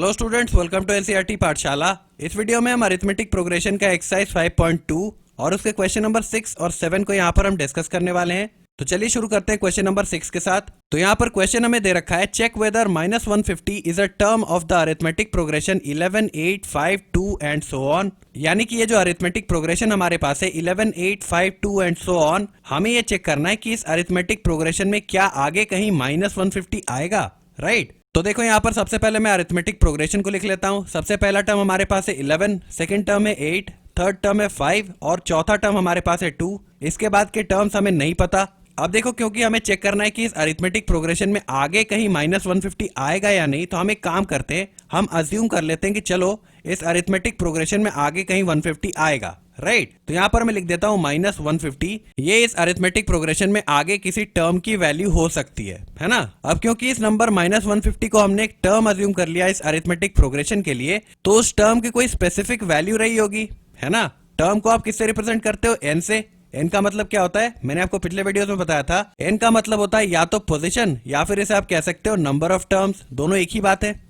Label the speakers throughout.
Speaker 1: Hello students, welcome to NCERT पाठशाला। इस video में हम अरिथमेटिक प्रोग्रेशन का एक्सरसाइज 5.2 और उसके क्वेश्चन नंबर 6 और 7 को यहाँ पर हम डिस्कस करने वाले हैं। तो चलिए शुरू करते हैं क्वेश्चन नंबर 6 के साथ। तो यहाँ पर क्वेश्चन हमें दे रखा है, check whether -150 is a term of the arithmetic progression 11, 8, 5, 2 and so on. यानी कि ये जो अरिथमेटिक प्रोग्रेशन हमारे पास है 11, 8, 5, 2 एंड सो ऑन, हमें ये चेक करना है कि इस अरिथमेटिक प्रोग्रेशन में क्या आगे कहीं -150 आएगा, राइट। तो देखो यहाँ पर सबसे पहले मैं अरिथमेटिक प्रोग्रेशन को लिख लेता हूँ। सबसे पहला टर्म हमारे पास है 11, सेकंड टर्म है 8, थर्ड टर्म है 5 और चौथा टर्म हमारे पास है 2। इसके बाद के टर्म्स हमें नहीं पता। अब देखो, क्योंकि हमें चेक करना है कि इस अरिथमेटिक प्रोग्रेशन में आगे कहीं -150 आएगा या नहीं, तो हम एक काम करते हैं, हम अज्यूम कर लेते हैं कि चलो इस अरिथमेटिक प्रोग्रेशन में आगे कहीं 150 आएगा, राइट। तो यहाँ पर मैं लिख देता हूँ -150। ये इस अरिथमेटिक प्रोग्रेशन में आगे किसी टर्म की वैल्यू हो सकती है ना। अब क्योंकि इस नंबर -150 को हमने एक टर्म अज्यूम कर लिया इस अरिथमेटिक प्रोग्रेशन के लिए, तो उस टर्म की कोई स्पेसिफिक वैल्यू रही होगी, है ना। टर्म को आप किससे रिप्रेजेंट करते हो? n से। n का मतलब क्या होता है? मैंने आपको पिछले वीडियोस में बताया था। n का मतलब होता है या तो पोजीशन या फिर इसे आप कह सकते हो नंबर ऑफ टर्म्स, दोनों एक ही बात है।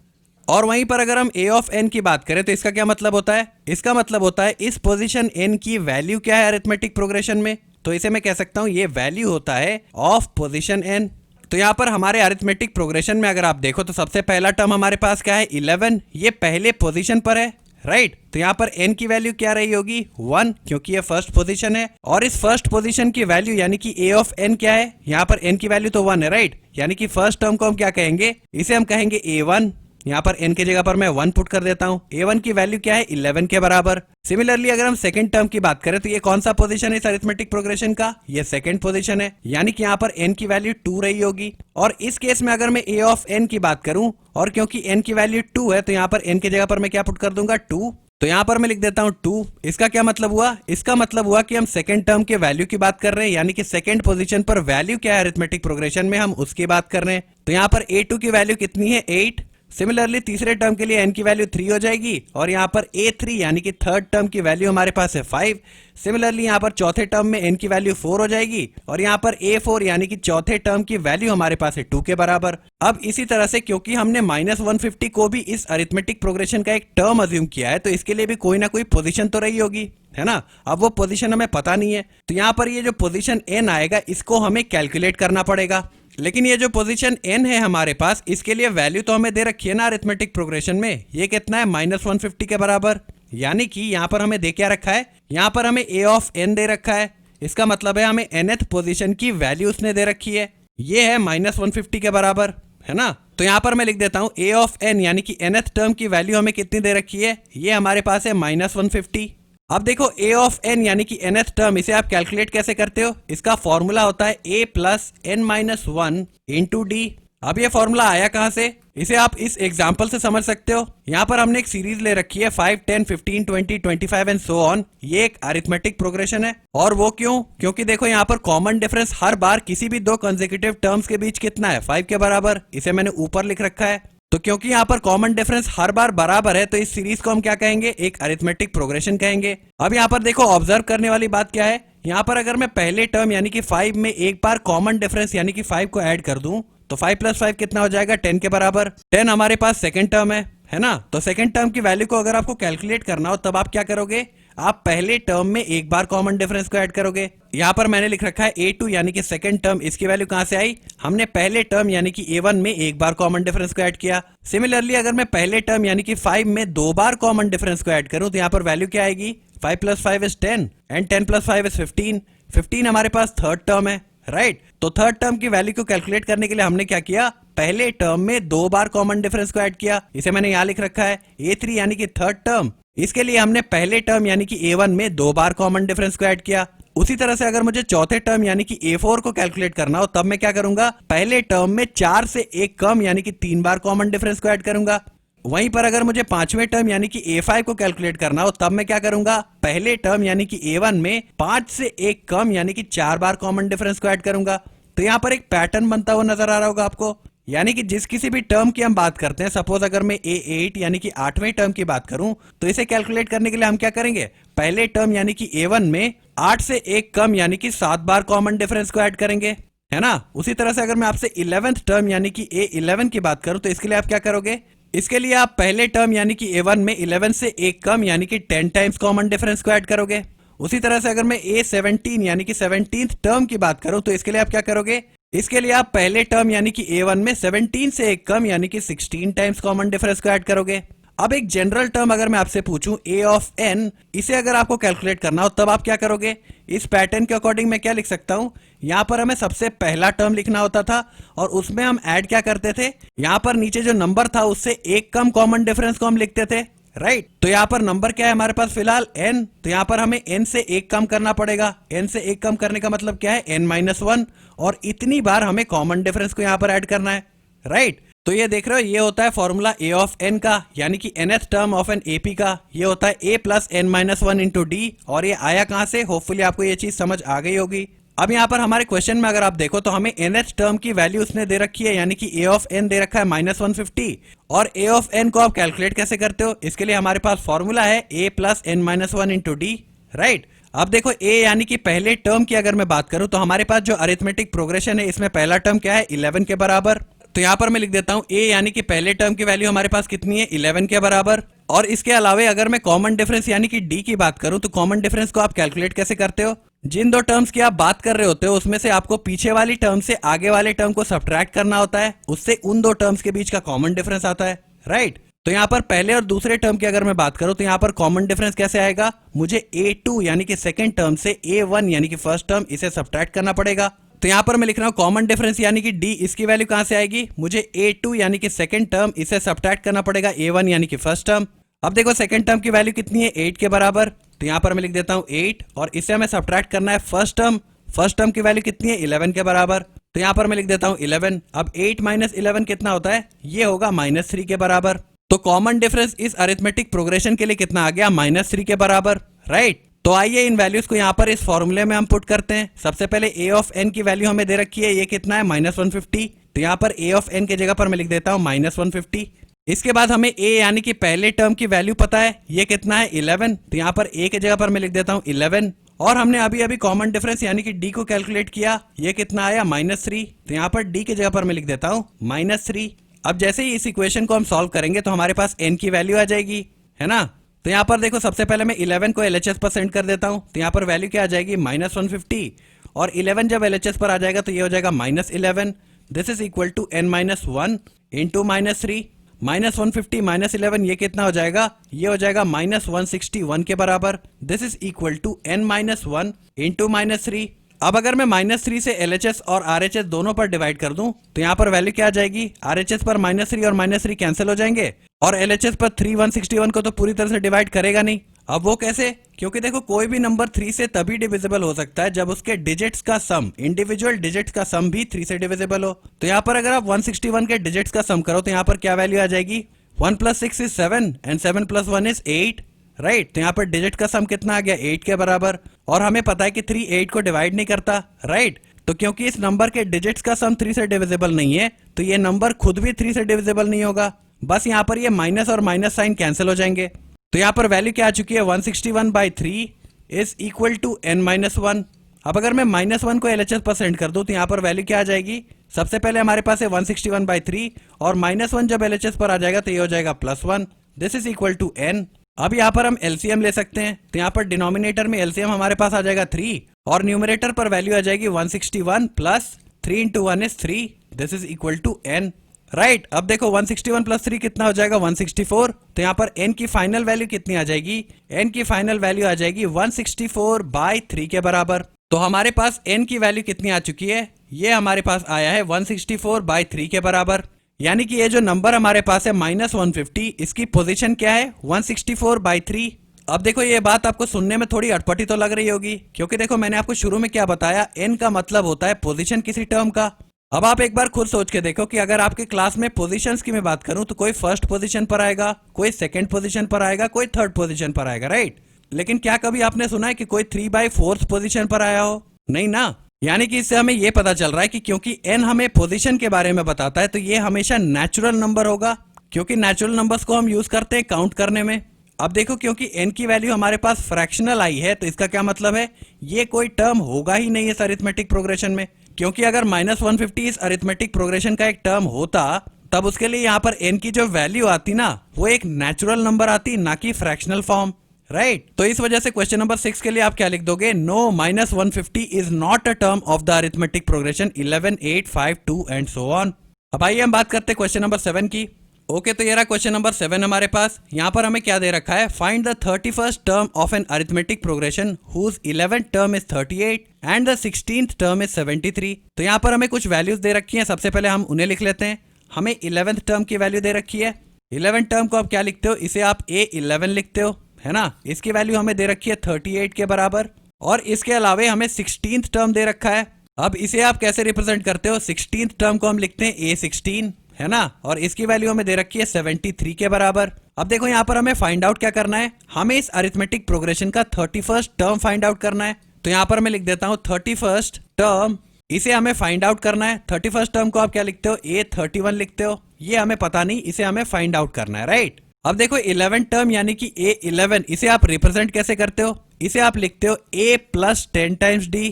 Speaker 1: और वहीं पर अगर हम a ऑफ n की बात करें तो इसका क्या मतलब होता है? इसका मतलब होता है इस पोजीशन n की वैल्यू क्या है अरिथमेटिक प्रोग्रेशन में, तो इसे मैं कह सकता हूं ये वैल्यू होता है ऑफ पोजीशन n। तो यहाँ पर हमारे अरिथमेटिक प्रोग्रेशन में अगर आप देखो तो सबसे पहला टर्म हमारे पास क्या है? 11। ये पहले पोजीशन पर है, राइट। तो यहाँ पर n की वैल्यू क्या रही होगी? 1, क्योंकि ये फर्स्ट पोजीशन है। और इस फर्स्ट पोजीशन की वैल्यू यानी कि a ऑफ n क्या है? यहाँ पर n की वैल्यू तो 1 है, राइट। यानी कि फर्स्ट टर्म को हम क्या कहेंगे? इसे हम कहेंगे a1। यहाँ पर n की जगह पर मैं 1 पुट कर देता हूँ। a1 की वैल्यू क्या है? 11 के बराबर। सिमिलरली अगर हम सेकंड टर्म की बात करें तो ये कौन सा पोजीशन है इस अरिथमेटिक प्रोग्रेशन का? ये सेकंड पोजीशन है, यानी कि यहाँ पर n की वैल्यू 2 रही होगी। और इस केस में अगर मैं a ऑफ n की बात करूं और क्योंकि n की वैल्यू 2 है तो यहाँ पर n की जगह पर मैं क्या पुट कर दूंगा? 2। तो यहाँ पर मैं लिख देता हूँ 2। इसका क्या मतलब हुआ? इसका मतलब हुआ कि हम सेकंड टर्म के वैल्यू की बात कर रहे हैं, यानी कि सेकंड पोजीशन पर वैल्यू क्या है अरिथमेटिक प्रोग्रेशन में, हम उसकी बात कर रहे हैं। तो यहाँ पर a2 की वैल्यू कितनी है? 8। सिमिलरली तीसरे टर्म के लिए n की वैल्यू 3 हो जाएगी और यहाँ पर a3 यानी कि थर्ड टर्म की वैल्यू हमारे पास है 5। सिमिलरली यहाँ पर चौथे टर्म में n की वैल्यू 4 हो जाएगी और यहाँ पर a4 यानी कि चौथे टर्म की वैल्यू हमारे पास है 2 के बराबर। अब इसी तरह से क्योंकि हमने -150 को भी इस अरिथमेटिक प्रोग्रेशन का एक टर्म अज्यूम किया है, तो इसके लिए भी कोई ना कोई पोजीशन तो रही होगी, है ना। अब वो पोजीशन हमें पता नहीं है, तो यहाँ पर ये जो पोजीशन n आएगा इसको हमें कैलकुलेट करना पड़ेगा। लेकिन ये जो पोजीशन n है हमारे पास, इसके लिए वैल्यू तो हमें दे रखी है ना अरिथमेटिक प्रोग्रेशन में। ये कितना है? -150 के बराबर। यानी कि यहाँ पर हमें दे क्या रखा है? यहाँ पर हमें a ऑफ n दे रखा है। इसका मतलब है हमें nth पोजीशन की वैल्यू उसने दे रखी है, ये है -150 के बराबर, है ना। तो यहाँ पर मैं लिख देता हूँ a ऑफ n यानी कि nth टर्म की वैल्यू हमें कितनी दे रखी है? ये हमारे पास है -150। अब देखो a ऑफ n यानी कि nth टर्म, इसे आप कैलकुलेट कैसे करते हो? इसका फॉर्मूला होता है a plus n-1 into D. अब ये फॉर्मूला आया कहाँ से? इसे आप इस एग्जाम्पल से समझ सकते हो। यहाँ पर हमने एक सीरीज ले रखी है 5, 10, 15, 20, 25 एंड सो ऑन। ये एक अरिथमेटिक प्रोग्रेशन है। और वो क्यों? क्योंकि देखो यहाँ पर कॉमन डिफरेंस हर बार किसी भी दो कंसेक्यूटिव टर्म्स के बीच कितना है? 5 के बराबर। इसे मैंने ऊपर लिख रखा है। तो क्योंकि यहाँ पर कॉमन डिफरेंस हर बार बराबर है, तो इस सीरीज को हम क्या कहेंगे? एक अरिथमेटिक प्रोग्रेशन कहेंगे। अब यहाँ पर देखो, ऑब्जर्व करने वाली बात क्या है? यहाँ पर अगर मैं पहले टर्म यानी कि 5 में एक बार कॉमन डिफरेंस यानी कि 5 को ऐड कर दूं तो 5 + 5 कितना हो जाएगा? 10 के बराबर। 10 हमारे पास सेकंड टर्म है ना। तो सेकंड टर्म की वैल्यू को अगर आपको कैलकुलेट करना हो तब आप क्या करोगे? आप पहले टर्म में एक बार कॉमन डिफरेंस को ऐड करोगे। यहाँ पर मैंने लिख रखा है a2 यानी कि सेकंड टर्म, इसकी वैल्यू कहाँ से आई? हमने पहले टर्म यानी कि a1 में एक बार कॉमन डिफरेंस को ऐड किया। सिमिलरली अगर मैं पहले टर्म यानी कि 5 में 2 बार कॉमन डिफरेंस को ऐड करूं तो यहाँ पर वैल्यू क्या आएगी? 5 + 5 इज 10 एंड 10 + 5 इज 15। 15 हमारे पास थर्ड टर्म है, राइट। तो थर्ड टर्म की वैल्यू को कैलकुलेट करने के लिए हमने क्या किया? पहले टर्म में 2 बार कॉमन डिफरेंस को ऐड किया। इसे मैंने यहाँ लिख रखा है a3 यानी कि थर्ड टर्म। इसके लिए हमने पहले टर्म यानी कि a1 में 2 बार कॉमन डिफरेंस को ऐड किया। उसी तरह से अगर मुझे चौथे टर्म यानी कि a4 को कैलकुलेट करना हो तब मैं क्या करूंगा? पहले टर्म में 4 से 1 कम यानी कि 3 बार कॉमन डिफरेंस को ऐड करूंगा। वहीं पर अगर मुझे पांचवें टर्म यानी कि a5 को कैलकुलेट करना हो तब मैं क्या करूंगा? पहले टर्म यानी कि a1 में 5 से 1 कम यानी कि 4 बार कॉमन डिफरेंस को ऐड करूंगा। तो यहाँ पर एक पैटर्न बनता हुआ नजर आ रहा होगा आपको। यानी कि जिस किसी भी टर्म की हम बात करते हैं, सपोज अगर मैं a8 यानी कि 8वें टर्म की बात करूं तो इसे कैलकुलेट करने के लिए हम क्या करेंगे? पहले टर्म यानी कि a1 में 8 से 1 कम यानी कि 7 बार कॉमन डिफरेंस को ऐड करेंगे, है ना। उसी तरह से अगर मैं आपसे 11th टर्म यानी कि a11 की बात करूं तो इसके लिए आप क्या करोगे? इसके लिए आप पहले टर्म यानी कि A1 में 11 से एक कम यानी कि 10 टाइम्स कॉमन डिफरेंस को ऐड करोगे। उसी तरह से अगर मैं A17 यानी कि 17th टर्म की बात करूं तो इसके लिए आप क्या करोगे, इसके लिए आप पहले टर्म यानी कि A1 में 17 से एक कम यानी कि 16 टाइम्स कॉमन डिफरेंस को ऐड करोगे। अब एक जनरल टर्म अगर मैं आपसे पूछूं A ऑफ n, इसे अगर आपको कैलकुलेट करना हो तब आप क्या करोगे, इस पैटर्न के अकॉर्डिंग मैं क्या लिख सकता हूं, यहां पर हमें सबसे पहला टर्म लिखना होता था और उसमें हम ऐड क्या करते थे, यहां पर नीचे जो नंबर था उससे एक कम कॉमन डिफरेंस को हम लिखते थे, राइट। तो यहाँ पर नंबर क्या है हमारे पास फिलहाल n, तो यहाँ पर हमें n से एक कम करना पड़ेगा। n से एक कम करने का मतलब क्या है, n-1, और इतनी बार हमें कॉमन डिफरेंस को यहाँ पर ऐड करना है, राइट। तो ये देख रहे हो, ये होता है फॉर्मूला a ऑफ n का, यानी कि nth term of an AP का। ये होता है a plus n-1 into D, और ये आया कहां से, होपफुली आपको ये चीज समझ आ गई होगी। अब यहाँ पर हमारे क्वेश्चन में अगर आप देखो तो हमें nth टर्म की वैल्यू उसने दे रखी है, यानी कि a ऑफ n दे रखा है -150, और a ऑफ n को आप कैलकुलेट कैसे करते हो, इसके लिए हमारे पास फॉर्मूला है a plus n-1 into D, right. अब देखो a यानी कि पहले टर्म की अगर मैं बात करूं तो हमारे पास जो अरिथमेटिक प्रोग्रेशन है इसमें पहला टर्म क्या है, 11 के बराबर। तो यहाँ पर मैं लिख देता हूँ a यानी कि पहले टर्म की वैल्यू हमारे पास कितनी है, 11 के बराबर। और इसके अलावे अगर मैं कॉमन डिफरेंस यानी कि d की बात करूं तो कॉमन डिफरेंस को आप कैलकुलेट कैसे करते हो, जिन दो टर्म्स की आप बात कर रहे होते हो उसमें से आपको पीछे वाली टर्म से आगे वाले टर्म को सब्ट्रैक्ट करना होता है, उससे उन दो टर्म्स के बीच का कॉमन डिफरेंस आता है, राइट। तो यहाँ पर पहले और दूसरे टर्म की अगर मैं बात करूं तो यहाँ पर कॉमन डिफरेंस कैसे आएगा, मुझे A2 यानी कि सेकंड टर्म से A1 यानी कि फर्स्ट टर्म, इसे सब्ट्रैक्ट करना पड़ेगा। तो यहाँ पर मैं लिख रहा हूँ कॉमन डिफरेंस यानी कि D, इसकी वैल्यू कहां से आएगी, मुझे A2 यानी कि सेकंड टर्म, इसे सब्ट्रैक्ट करना पड़ेगा A1 यानी कि फर्स्ट टर्म। अब देखो सेकंड टर्म की वैल्यू कितनी है, 8 के बराबर। तो यहाँ पर मैं लिख देता हूँ 8, और इससे हमें सब्ट्रैक्ट करना है फर्स्ट टर्म। फर्स्ट टर्म की वैल्यू कितनी है, 11 के बराबर। तो यहाँ पर मैं लिख देता हूँ 11। अब 8 माइनस 11 कितना होता है, ये होगा -3 के बराबर। तो कॉमन डिफरेंस इस अरिथमेटिक प्रोग्रेशन के लिए कितना आ गया, -3 के बराबर, राइट। तो आइए इन वैल्यूज को यहाँ पर इस फॉर्मूले में हम पुट करते हैं। सबसे पहले a ऑफ n की वैल्यू हमें दे रखी है, ये कितना है, -150। तो यहाँ पर a ऑफ n की जगह पर मैं लिख देता हूँ -150। इसके बाद हमें a यानी कि पहले टर्म की वैल्यू पता है, ये कितना है, 11। तो यहाँ पर a की जगह पर मैं लिख देता हूँ 11, और हमने अभी अभी कॉमन डिफरेंस यानी कि d को कैलकुलेट किया, ये कितना आया, -3। तो यहाँ पर d की जगह पर मैं लिख देता हूँ -3। अब जैसे ही इस इक्वेशन को हम सॉल्व करेंगे तो हमारे पास n की वैल्यू आ जाएगी, है ना। तो यहाँ पर देखो सबसे पहले मैं 11 को LHS पर सेंड कर देता हूँ, तो यहाँ पर वैल्यू क्या आ जाएगी, -150, और 11 जब LHS पर आ जाएगा तो ये हो जाएगा -11। This is equal to n-1 into -3, -150 -11, ये कितना हो जाएगा, ये हो जाएगा -161 के बराबर। This is equal to n-1 into -3। अब अगर मैं -3 से LHS और RHS दोनों पर डिवाइड कर दूं तो यहाँ पर वैल्यू क्या आ जाएगी, RHS पर -3 और -3 कैंसिल हो जाएंगे, और LHS पर 3 161 को तो पूरी तरह से डिवाइड करेगा नहीं। अब वो कैसे, क्योंकि देखो कोई भी नंबर 3 से तभी डिविजिबल हो सकता है जब उसके डिजिट्स का सम, इंडिविजुअल डिजिट्स का सम भी 3 से डिविजिबल हो। तो यहाँ पर अगर आप 161 के डिजिट्स का सम करो तो यहाँ पर क्या वैल्यू आ जाएगी, 1 + 6 इज 7 एंड 7 + 1 इज 8, राइट। तो यहाँ पर डिजिट का सम कितना आ गया, 8 के बराबर, और हमें पता है कि 3 8 को डिवाइड नहीं करता, राइट। तो क्योंकि इस नंबर के डिजिट्स का सम 3 से डिविजिबल नहीं है तो ये नंबर खुद भी 3 से डिविजिबल नहीं होगा, बस यहाँ पर ये माइनस और माइनस साइन कैंसिल हो जाएंगे। तो यहाँ पर वैल्यू क्या आ चुकी है, 161/3 इज इक्वल टू n-1। अब अगर मैं -1 को LHS पर सेंड कर दूं तो यहाँ पर वैल्यू क्या आ जाएगी, सबसे पहले हमारे पास है 161/3, और -1 जब LHS पर आ जाएगा तो ये हो जाएगा +1। This is equal to n। अब यहाँ पर हम LCM ले सकते हैं, तो यहाँ पर डिनोमिनेटर में LCM हमारे पास आ जाएगा 3, और न्यूमरेटर पर वैल्यू आ जाएगी 161 + 3 × 1 is 3। This is equal to n, right. अब देखो 161 + 3 कितना हो जाएगा, 164। तो यहाँ पर n की फाइनल वैल्यू कितनी आ जाएगी, n की फाइनल वैल्यू आ जाएगी 164/3 के बराबर। तो हमारे पास n की वैल्यू कितनी आ चुकी है, ये हमारे पास आया है 164/3 के बराबर, यानी कि ये जो नंबर हमारे पास है -150, इसकी पोजीशन क्या है, 164/3। अब देखो ये बात आपको सुनने में थोड़ी अटपटी तो लग रही होगी, क्योंकि देखो मैंने आपको शुरू में क्या बताया, n का मतलब होता है पोजीशन किसी टर्म का। अब आप एक बार खुद सोच के देखो कि अगर आपके क्लास में पोजीशंस की मैं बात करूं तो कोई फर्स्ट पोजीशन पर आएगा, कोई सेकंड पोजीशन पर आएगा, कोई थर्ड पोजीशन पर आएगा, राइट। लेकिन क्या कभी आपने सुना है कि कोई 3/4 पोजीशन पर आया हो, नहीं ना। यानी कि इससे हमें यह पता चल रहा है कि क्योंकि n हमें पोजीशन के बारे में बताता है तो ये हमेशा नेचुरल नंबर होगा, क्योंकि नेचुरल नंबर्स को हम यूज करते हैं काउंट करने में। अब देखो क्योंकि n की वैल्यू हमारे पास फ्रैक्शनल आई है तो इसका क्या मतलब है, ये कोई टर्म होगा ही नहीं इस अरिथमेटिक प्रोग्रेशन में, क्योंकि अगर -150 इस अरिथमेटिक प्रोग्रेशन का एक टर्म होता, तब उसके लिए यहाँ पर n की जो वैल्यू आती ना वो एक नेचुरल नंबर आती, ना कि फ्रैक्शनल फॉर्म, राइट। तो इस वजह से क्वेश्चन नंबर 6 के लिए आप क्या लिख दोगे, no minus 150 is not a term of the arithmetic progression 11, 8, 5, 2 and so on. अब आइए हम बात करते हैं क्वेश्चन नंबर 7 की। ओके, तो ये रहा क्वेश्चन नंबर 7 हमारे पास। यहाँ पर हमें क्या दे रखा है, find the 31st term of an arithmetic progression whose 11th term is 38 and the 16th term is 73। तो यहाँ पर हमें कुछ वैल्यूज दे रखी हैं, सबसे पहले हम उन्हें लिख लेते हैं। हमें 11th टर्म की वैल्यू दे रखी है। 11th टर्म को आप क्या लिखते हो, इसे आप A11 लिखते हो, है ना। इसकी वैल्यू हमें दे रखी है 38 के बराबर, और इसके अलावा हमें 16th टर्म दे रखा है। अब इसे आप कैसे रिप्रेजेंट करते हो, 16th टर्म को हम लिखते हैं A16, है ना, और इसकी वैल्यू हमें दे रखी है 73 के बराबर। अब देखो यहाँ पर हमें फाइंड आउट क्या करना है, हमें इस अरिथमेटिक प्रोग्रेशन का 31st टर्म फाइंड आउट करना है। तो यहाँ पर मैं लिख देता हूँ 31st टर्म, इसे हमें फाइंड आउट करना है। 31st टर्म को आप क्या लिखते हो, A31 लिखते हो, ये हमें पता नहीं, इसे हमें फाइंड आउट करना है, राइट। अब देखो 11th टर्म यानी कि A11, इसे आप रिप्रेजेंट कैसे करते हो, इसे आप लिखते हो A प्लस 10 टाइम्स D।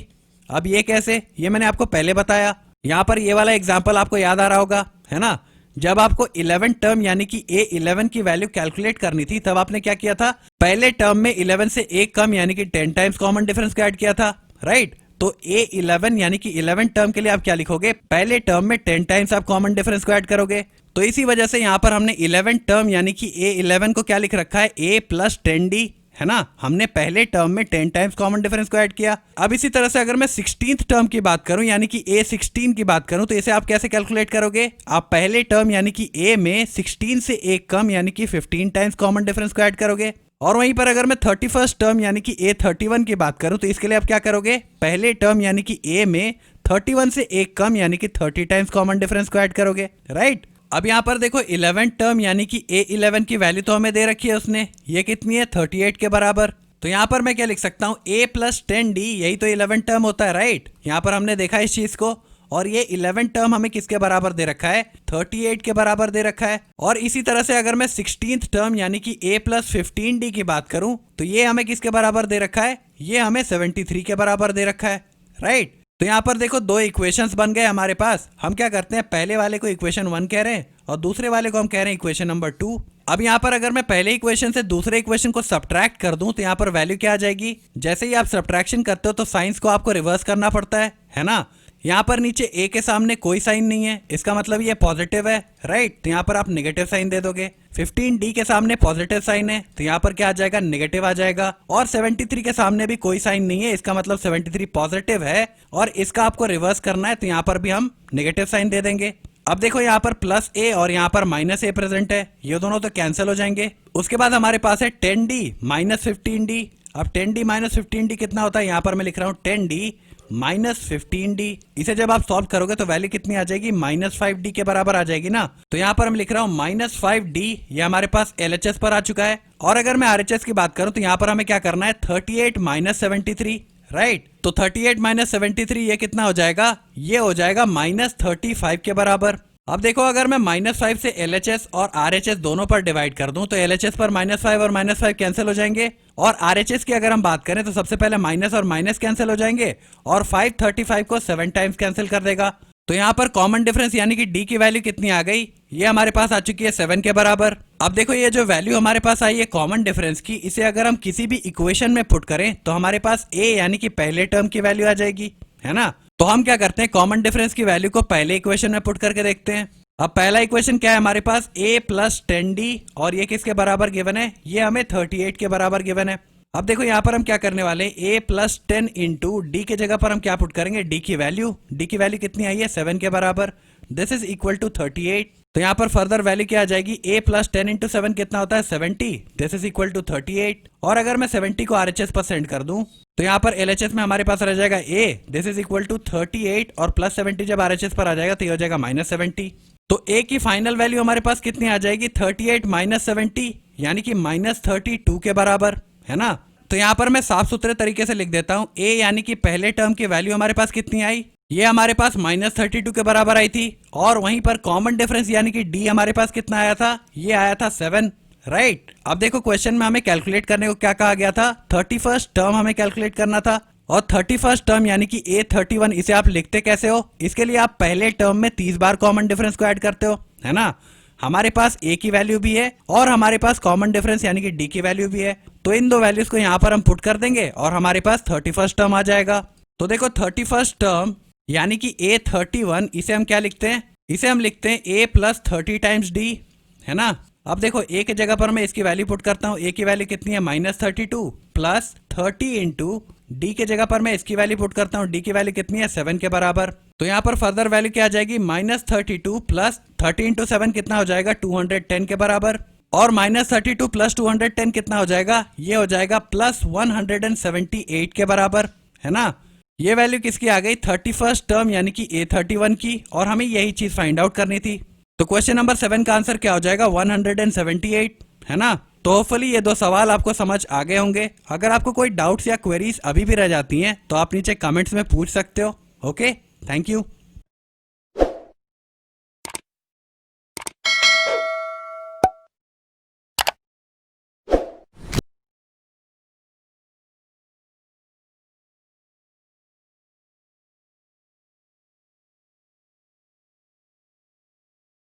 Speaker 1: अब ये कैसे, ये मैंने आपको पहले बताया। यहाँ पर ये वाला एग्जाम्पल आपको याद आ रहा होगा, है ना। जब आपको 11th टर्म यानी कि A11 की वैल्यू कैलकुलेट करनी थी, तब आपने क्या किया था, पहले टर्म में 11 से एक कम यानी कि 10 टाइम्स कॉमन डिफरेंस को ऐड किया था, राइट। तो A11 यानी कि 11th टर्म के लिए आप क्या लिखोगे, पहले टर्म में 10 टाइम्स आप कॉमन डिफरेंस को ऐड करोगे। तो इसी वजह से यहाँ पर हमने 11th टर्म यानी कि A11 को क्या लिख रखा है, A प्लस 10D, है ना। हमने पहले टर्म में 10 टाइम्स कॉमन डिफरेंस को ऐड किया। अब इसी तरह से अगर मैं 16th टर्म की बात करूं यानी कि A16 की बात करूं, तो इसे आप कैसे कैलकुलेट करोगे, आप पहले टर्म यानी कि A में 16 से एक कम यानी कि 15 टाइम्स कॉमन डिफरेंस को ऐड करोगे। और वहीं पर अगर मैं 31st टर्म यानी कि A31 की बात करूं, तो इसके लिए आप क्या करोगे, पहले टर्म यानी कि A में 31 से एक कम यानी कि 30 टाइम्स कॉमन डिफरेंस को ऐड करोगे, राइट। अब यहाँ पर देखो 11th टर्म यानी कि A11 की वैल्यू तो हमें दे रखी है उसने, ये कितनी है, 38 के बराबर। तो यहाँ पर मैं क्या लिख सकता हूँ, A प्लस 10D, यही तो 11th टर्म होता है, राइट। यहाँ पर हमने देखा इस चीज को, और ये 11th टर्म हमें किसके बराबर दे रखा है, 38 के बराबर दे रखा है। और इसी तरह से अगर मैं 16th टर्म यानी कि A प्लस 15D की बात करूं, तो ये हमें किसके बराबर दे रखा है, ये हमें 73 के बराबर दे रखा है, राइट। तो यहाँ पर देखो दो इक्वेशंस बन गए हमारे पास। हम क्या करते हैं, पहले वाले को इक्वेशन 1 कह रहे हैं और दूसरे वाले को हम कह रहे हैं इक्वेशन नंबर 2। अब यहाँ पर अगर मैं पहले इक्वेशन से दूसरे इक्वेशन को सब्ट्रैक्ट कर दूं, तो यहाँ पर वैल्यू क्या आ जाएगी, जैसे ही आप सब्ट्रैक्शन करते हो तो साइंस को आपको रिवर्स करना पड़ता है ना। यहाँ पर नीचे A के सामने कोई साइन नहीं है, इसका मतलब ये पॉजिटिव है, राइट। तो यहाँ पर आप नेगेटिव साइन दे दोगे। 15D के सामने पॉजिटिव साइन है, तो यहाँ पर क्या आ जाएगा, नेगेटिव आ जाएगा। और 73 के सामने भी कोई साइन नहीं है, इसका मतलब 73 पॉजिटिव है और इसका आपको रिवर्स करना है, तो यहाँ पर भी हम नेगेटिव साइन दे देंगे। अब देखो यहाँ पर प्लस A और यहाँ पर माइनस A प्रेजेंट है, ये दोनों तो कैंसिल हो जाएंगे। उसके बाद हमारे पास है 10D माइनस 15D। अब 10D माइनस 15D कितना होता है, यहाँ पर मैं लिख रहा हूँ 10D माइनस 15D। इसे जब आप सॉल्व करोगे तो वैल्यू कितनी आ जाएगी, माइनस 5D के बराबर आ जाएगी ना। तो यहाँ पर मैं लिख रहा हूँ माइनस 5D, ये हमारे पास LHS पर आ चुका है। और अगर मैं RHS की बात करूं तो यहाँ पर हमें क्या करना है, 38 माइनस 73, राइट। तो 38 माइनस 73 ये कितना हो जाएगा, ये हो जाएगा माइनस 35 के बराबर। अब देखो अगर मैं माइनस 5 से LHS और RHS दोनों पर डिवाइड कर दूं, तो LHS पर माइनस 5 और माइनस 5 कैंसिल हो जाएंगे। और RHS की अगर हम बात करें तो सबसे पहले माइनस और माइनस कैंसिल हो जाएंगे और 535 को 7 टाइम्स कैंसिल कर देगा। तो यहाँ पर कॉमन डिफरेंस यानी कि D की वैल्यू कितनी आ गई, ये हमारे पास आ चुकी है 7 के बराबर। अब देखो ये जो वैल्यू हमारे पास आई है कॉमन डिफरेंस की, इसे अगर हम किसी भी इक्वेशन में पुट करें तो हमारे पास A यानी कि पहले टर्म की वैल्यू आ जाएगी, है ना। तो हम क्या करते हैं, कॉमन डिफरेंस की वैल्यू को पहले इक्वेशन में पुट करके देखते हैं। अब पहला इक्वेशन क्या है हमारे पास, A प्लस 10D, और ये किसके बराबर गिवन है, ये हमें 38 के बराबर गिवन है। अब देखो यहाँ पर हम क्या करने वाले हैं, A प्लस 10 इंटू D के जगह पर हम क्या पुट करेंगे, D की वैल्यू कितनी आई है, 7 के बराबर। This is equal to 38। तो यहाँ पर फर्दर वैल्यू क्या आ जाएगी, A प्लस 10 इंटू 7 कितना होता है, 70। This is equal to 38। और अगर मैं 70 को RHS पर सेंड कर दूं तो यहाँ पर LHS में हमारे पास रह जाएगा A, this is equal to 38, और प्लस 70 जब RHS पर आ जाएगा तो ये हो जाएगा माइनस 70। तो A की फाइनल वैल्यू हमारे पास कितनी आ जाएगी, 38 माइनस 70 यानी कि माइनस 32 के बराबर, है ना। तो यहाँ पर मैं साफ सुथरे तरीके से लिख देता हूँ, A यानी कि पहले टर्म की वैल्यू हमारे पास कितनी आई, ये हमारे पास माइनस 32 के बराबर आई थी। और वहीं पर कॉमन डिफरेंस यानी कि D हमारे पास कितना आया था, ये आया था 7, राइट। अब देखो क्वेश्चन में हमें कैलकुलेट करने को क्या कहा गया था, 31st टर्म हमें कैलकुलेट करना था। और 31st टर्म यानी कि A31, इसे आप लिखते कैसे हो, इसके लिए आप पहले टर्म में 30 बार कॉमन डिफरेंस को ऐड करते हो, है ना। हमारे पास a की वैल्यू भी है और हमारे पास कॉमन डिफरेंस यानी कि d की वैल्यू भी है। तो इन दो वैल्यूज को यहाँ पर हम पुट कर देंगे और हमारे पास 31st टर्म आ जाएगा। तो देखो 31st टर्म यानी कि a31, इसे हम क्या लिखते हैं, इसे हम लिखते हैं a प्लस 30 टाइम्स d, है ना। अब देखो a की जगह पर मैं इसकी वैल्यू पुट करता हूँ। a की वैल्यू कितनी है, -32 प्लस 30 इंटू d के जगह पर मैं इसकी वैल्यू पुट करता हूँ। d की वैल्यू कितनी है, 7 के बराबर। तो यहाँ पर फर्दर वैल्यू क्या आ जाएगी, -32 प्लस 30 इंटू 7 कितना हो जाएगा, 210 के बराबर। और -32 प्लस 210 कितना हो जाएगा, ये हो जाएगा प्लस 178 के बराबर, है ना। ये वैल्यू किसकी आ गई, 31st टर्म यानी कि a31 की, और हमें यही चीज फाइंड आउट करनी थी। तो क्वेश्चन नंबर 7 का आंसर क्या हो जाएगा, 178, है ना। तो होपफुली ये दो सवाल आपको समझ आ गए होंगे। अगर आपको कोई डाउट्स या क्वेरीज अभी भी रह जाती हैं तो आप नीचे कमेंट्स में पूछ सकते हो। Okay, thank you.